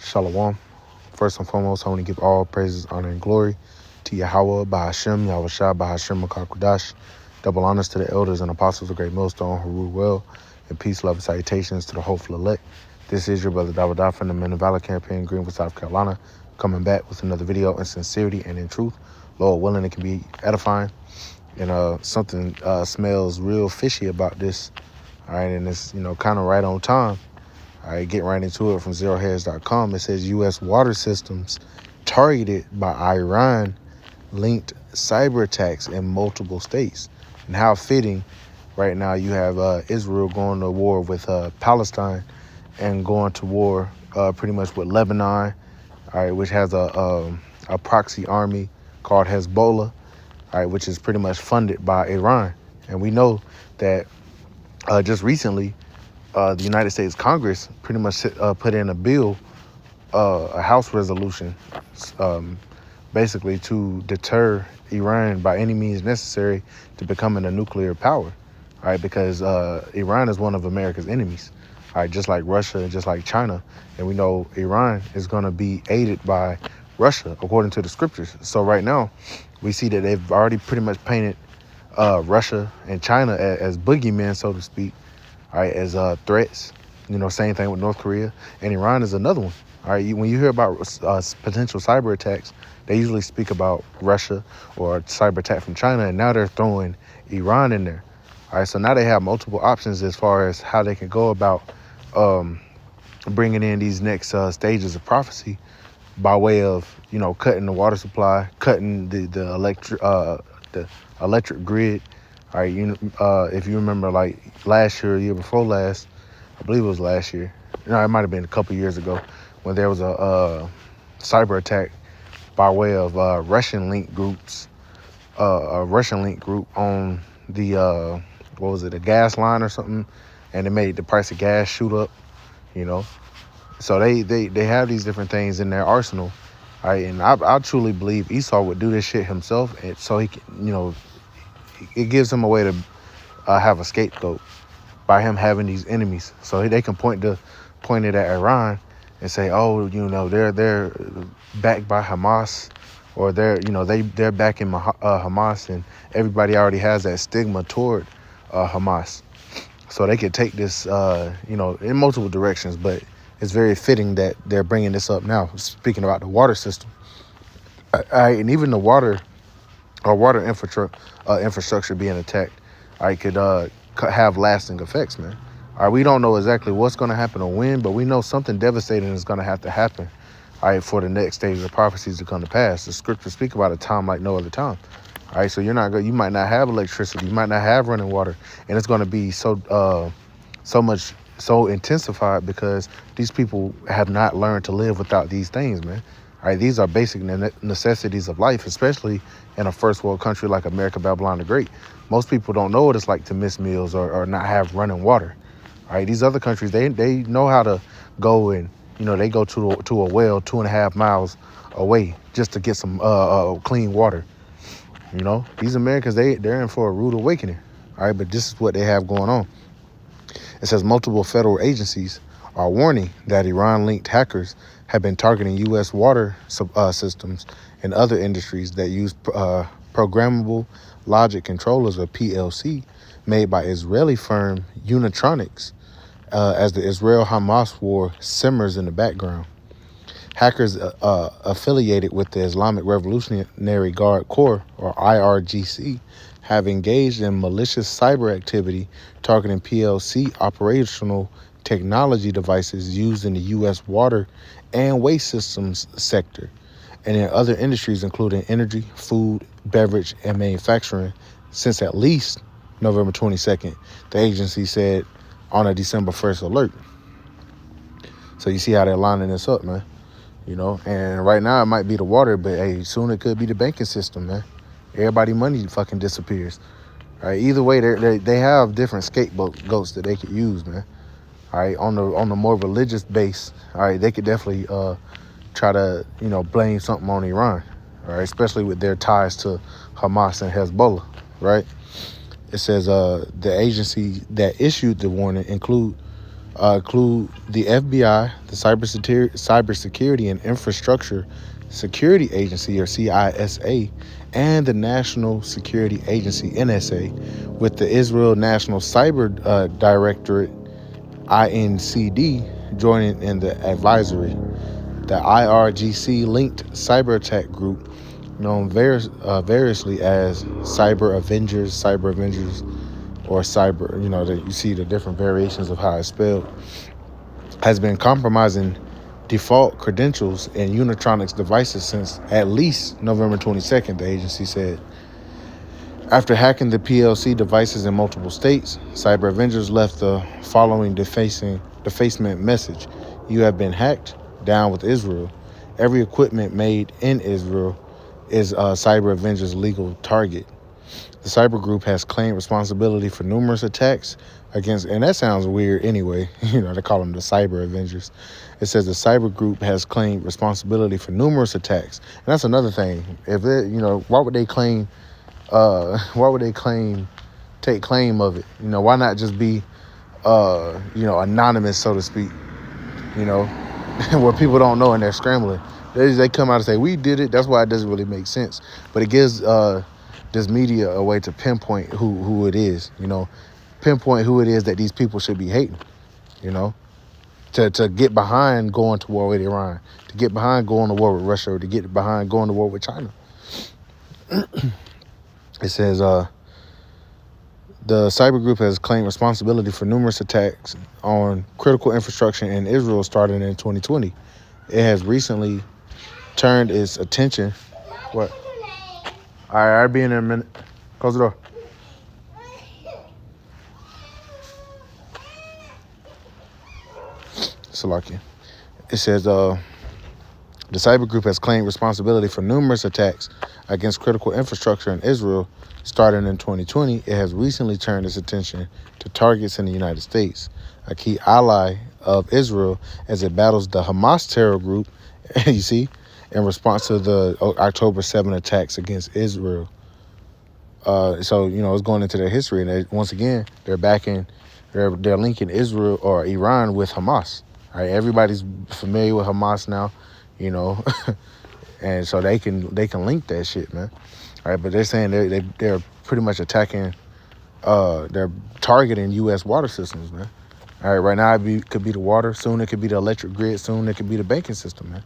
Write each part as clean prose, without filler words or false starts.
Shalom. First and foremost, I want to give all praises, honor, and glory to Yahweh, Bahashem, Yahweh Shah, Bahashem, Makakudash. Double honors to the elders and apostles of Great Millstone who rule well, and peace, love, and salutations to the hopeful elect. This is your brother Dawadah from the Men of Valor campaign, Greenwood, South Carolina, coming back with another video in sincerity and in truth. Lord willing, it can be edifying. And something smells real fishy about this. All right, and it's, kind of right on time. All right, getting right into it from zeroheads.com. It says U.S. water systems targeted by Iran-linked cyber attacks in multiple states. And how fitting, right now you have Israel going to war with Palestine and going to war pretty much with Lebanon, all right, which has a proxy army called Hezbollah, all right, which is pretty much funded by Iran. And we know that just recently, the United States Congress pretty much put in a bill, a House resolution, basically to deter Iran by any means necessary to becoming a nuclear power, all right, because Iran is one of America's enemies, all right, just like Russia and just like China. And we know Iran is going to be aided by Russia, according to the scriptures. So right now, we see that they've already pretty much painted Russia and China as boogeymen, so to speak, all right, as threats. Same thing with North Korea, and Iran is another one. All right, when you hear about potential cyber attacks, they usually speak about Russia or a cyber attack from China, and now they're throwing Iran in there. All right, so now they have multiple options as far as how they can go about bringing in these next stages of prophecy by way of, cutting the water supply, cutting the electric grid. All right, if you remember, like last year, year before last, I believe it was last year. No, it might have been a couple years ago when there was a cyber attack by way of Russian link groups, a Russian link group on the a gas line or something, and it made the price of gas shoot up. So they have these different things in their arsenal. All right, and I truly believe Esau would do this shit himself, and so he can, it gives him a way to have a scapegoat by him having these enemies. So they can point it at Iran and say, oh, they're backed by Hamas, or they're backing Hamas, and everybody already has that stigma toward Hamas. So they could take this, in multiple directions, but it's very fitting that they're bringing this up now, speaking about the water system. And even the water infrastructure being attacked, could have lasting effects, man. All right, we don't know exactly what's going to happen or when, but we know something devastating is going to have to happen, all right, for the next stage of prophecies to come to pass. The scriptures speak about a time like no other time. All right, so you might not have electricity, you might not have running water, and it's going to be so intensified because these people have not learned to live without these things, man. All right, these are basic necessities of life, especially in a first world country like America, Babylon the Great. Most people don't know what it's like to miss meals or not have running water. All right, these other countries, they know how to go and, they go to a well 2.5 miles away just to get some clean water. These Americans, they're in for a rude awakening. All right, but this is what they have going on. It says multiple federal agencies are warning that Iran-linked hackers have been targeting U.S. water systems and other industries that use programmable logic controllers, or PLC, made by Israeli firm Unitronics, as the Israel-Hamas war simmers in the background. Hackers affiliated with the Islamic Revolutionary Guard Corps, or IRGC, have engaged in malicious cyber activity targeting PLC operational technology devices used in the U.S. water and waste systems sector, and in other industries including energy, food, beverage, and manufacturing since at least November 22nd, the agency said on a December 1st alert. So you see how they're lining this up, man. And right now it might be the water, but hey, soon it could be the banking system, man. Everybody money fucking disappears. All right, either way, they have different scapegoats that they could use, man. All right, on the more religious base, all right, they could definitely try to, blame something on Iran, all right, especially with their ties to Hamas and Hezbollah, right? It says the agency that issued the warning include include the FBI, the Cybersecurity and Infrastructure Security Agency, or CISA, and the National Security Agency, NSA, with the Israel National Cyber Directorate, INCD, joining in the advisory. The IRGC-linked cyber attack group, known variously as Cyber Avengers, or Cyber, that you see the different variations of how it's spelled, has been compromising default credentials in Unitronics devices since at least November 22nd, the agency said. After hacking the PLC devices in multiple states, Cyber Avengers left the following defacement message: "You have been hacked. Down with Israel. Every equipment made in Israel is Cyber Avengers' legal target." The cyber group has claimed responsibility for numerous attacks against, and that sounds weird anyway, they call them the Cyber Avengers. It says the cyber group has claimed responsibility for numerous attacks. And that's another thing. If it, why would they take claim of it? Why not just be, anonymous, so to speak, where people don't know and they're scrambling. They come out and say, we did it. That's why it doesn't really make sense. But it gives this media a way to pinpoint who it is, pinpoint who it is that these people should be hating, to get behind going to war with Iran, to get behind going to war with Russia, or to get behind going to war with China. It says, the cyber group has claimed responsibility for numerous attacks on critical infrastructure in Israel starting in 2020. It has recently turned its attention. What? All right, I'll be in there in a minute. Close the door. Salakia. It says, the cyber group has claimed responsibility for numerous attacks against critical infrastructure in Israel starting in 2020. It has recently turned its attention to targets in the United States, a key ally of Israel as it battles the Hamas terror group, you see, in response to the October 7 attacks against Israel. So, it's going into their history. And once again, they're linking Israel or Iran with Hamas. All right, everybody's familiar with Hamas now, and so they can link that shit, man. All right, but they're saying they're pretty much attacking, they're targeting U.S. water systems, man. All right, right now it could be the water, soon it could be the electric grid, soon it could be the banking system, man.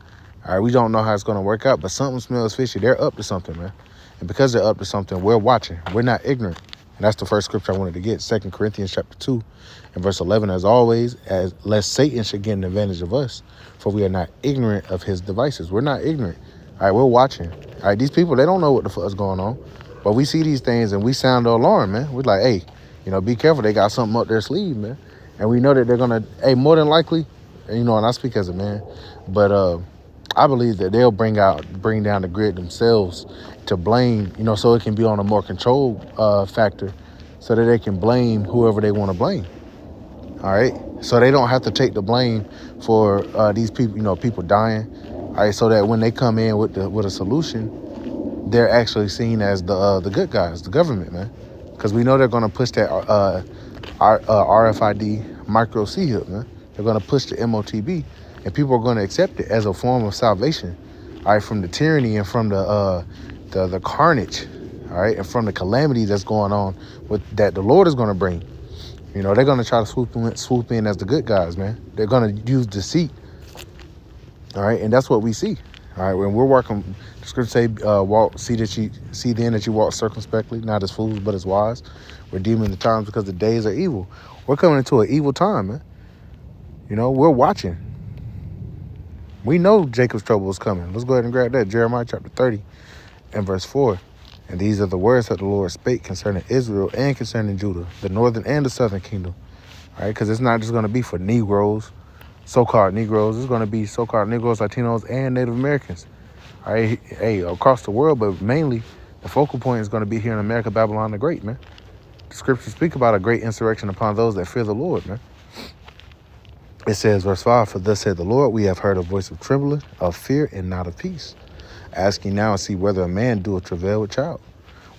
All right, we don't know how it's going to work out, but something smells fishy. They're up to something, man. And because they're up to something, we're watching. We're not ignorant. And that's the first scripture I wanted to get, 2 Corinthians chapter 2 and verse 11. As always, lest Satan should get an advantage of us, for we are not ignorant of his devices. We're not ignorant. All right, we're watching. All right, these people, they don't know what the fuck is going on. But we see these things and we sound the alarm, man. We're like, hey, be careful. They got something up their sleeve, man. And we know that they're going to, more than likely, and I speak as a man, but I believe that they'll bring down the grid themselves to blame, so it can be on a more controlled factor, so that they can blame whoever they want to blame. All right, so they don't have to take the blame for these people, people dying. All right, so that when they come in with a solution, they're actually seen as the good guys, the government, man, because we know they're going to push that RFID micro C-hip, man. They're going to push the MOTB. And people are going to accept it as a form of salvation, all right, from the tyranny and from the carnage, all right, and from the calamity that's going on with that the Lord is going to bring. They're going to try to swoop in as the good guys, man. They're going to use deceit, all right, and that's what we see, all right. When we're working, the scripture say, see then that you walk circumspectly, not as fools but as wise, redeeming the times because the days are evil. We're coming into an evil time, man. We're watching. We know Jacob's trouble is coming. Let's go ahead and grab that. Jeremiah chapter 30 and verse 4. And these are the words that the Lord spake concerning Israel and concerning Judah, the northern and the southern kingdom. All right, because it's not just going to be for Negroes, so-called Negroes. It's going to be so-called Negroes, Latinos, and Native Americans. All right, hey, across the world, but mainly the focal point is going to be here in America, Babylon the Great, man. The scriptures speak about a great insurrection upon those that fear the Lord, man. It says, verse 5, for thus said the Lord, we have heard a voice of trembling, of fear, and not of peace. Asking now and see whether a man doeth travail with child.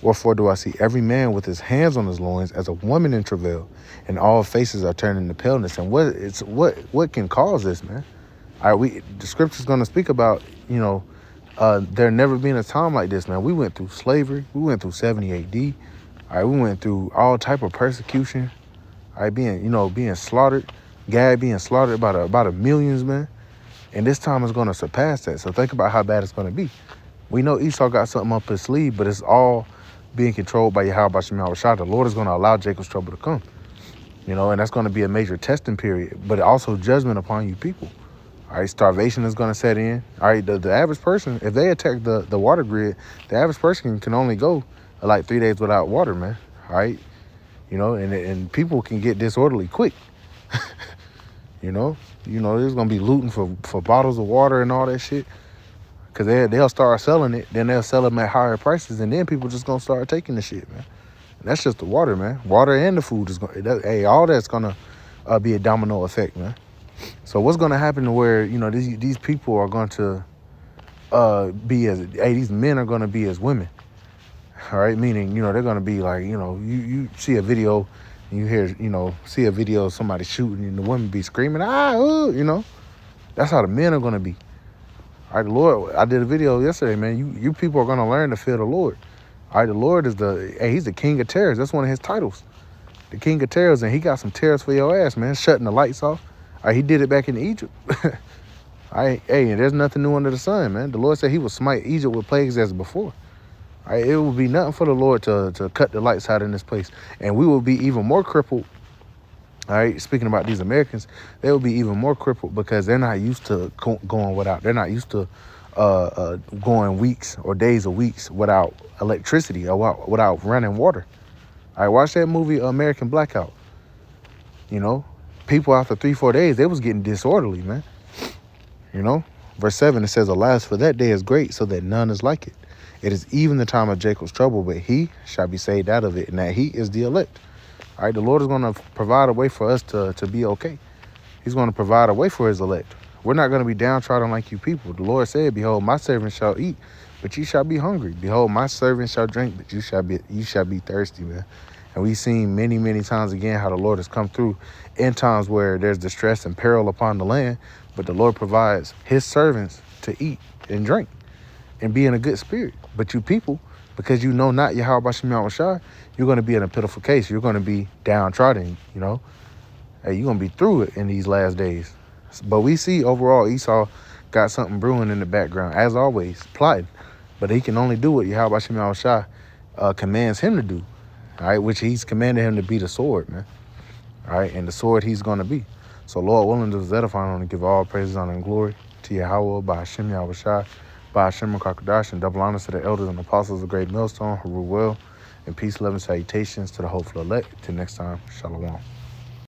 Wherefore do I see every man with his hands on his loins as a woman in travail, and all faces are turning to paleness. And what can cause this, man? All right, the scripture's going to speak about, there never been a time like this, man. We went through slavery. We went through 70 AD. All right, we went through all type of persecution. All right, being slaughtered, Gad being slaughtered by the millions, man. And this time is going to surpass that. So think about how bad it's going to be. We know Esau got something up his sleeve, but it's all being controlled by Yahweh Shem Shah. The Lord is going to allow Jacob's trouble to come, and that's going to be a major testing period, but also judgment upon you people. All right, starvation is going to set in. All right, the average person, if they attack the water grid, the average person can only go like 3 days without water, man. All right, and people can get disorderly quick. There's going to be looting for bottles of water and all that shit. Because they'll start selling it, then they'll sell them at higher prices, and then people just going to start taking the shit, man. And that's just the water, man. Water and the food is going to, all that's going to be a domino effect, man. So what's going to happen to where, these people are going to these men are going to be as women. All right, meaning, they're going to be like, you see a video, and you hear, see a video of somebody shooting, and the women be screaming, That's how the men are going to be. All right, the Lord, I did a video yesterday, man. You people are going to learn to fear the Lord. All right, the Lord is he's the king of terrors. That's one of his titles. The king of terrors, and he got some terrors for your ass, man. Shutting the lights off. All right, he did it back in Egypt. All right, and there's nothing new under the sun, man. The Lord said he would smite Egypt with plagues as before. All right, it will be nothing for the Lord to cut the lights out in this place. And we will be even more crippled. All right, speaking about these Americans, they will be even more crippled because they're not used to going without. They're not used to going weeks or days or weeks without electricity or without running water. All right, watch that movie American Blackout. People after 3-4 days, they was getting disorderly, man. Verse 7, it says, alas, for that day is great, so that none is like it. It is even the time of Jacob's trouble, but he shall be saved out of it, and that he is the elect. All right, the Lord is going to provide a way for us to be okay. He's going to provide a way for his elect. We're not going to be downtrodden like you people. The Lord said, behold, my servant shall eat, but ye shall be hungry. Behold, my servant shall drink, but you shall be thirsty, man. And we've seen many, many times again how the Lord has come through in times where there's distress and peril upon the land, but the Lord provides his servants to eat and drink and be in a good spirit. But you people, because you know not Yahweh Shem Shah, you're going to be in a pitiful case. You're going to be downtrodden, Hey, you're going to be through it in these last days. But we see overall Esau got something brewing in the background, as always, plotting. But he can only do what Yahweh Shem Shah commands him to do, all right, which he's commanded him to be the sword, man. All right, and the sword he's going to be. So Lord willing, to edify and give all praises, honor, and glory to Yahweh, by Hashem Yahweh Shai, by Hashem Kakadash, and double honors to the elders and apostles of Great Millstone, who rule well, and peace, love, and salutations to the hopeful elect. Till next time, Shalom.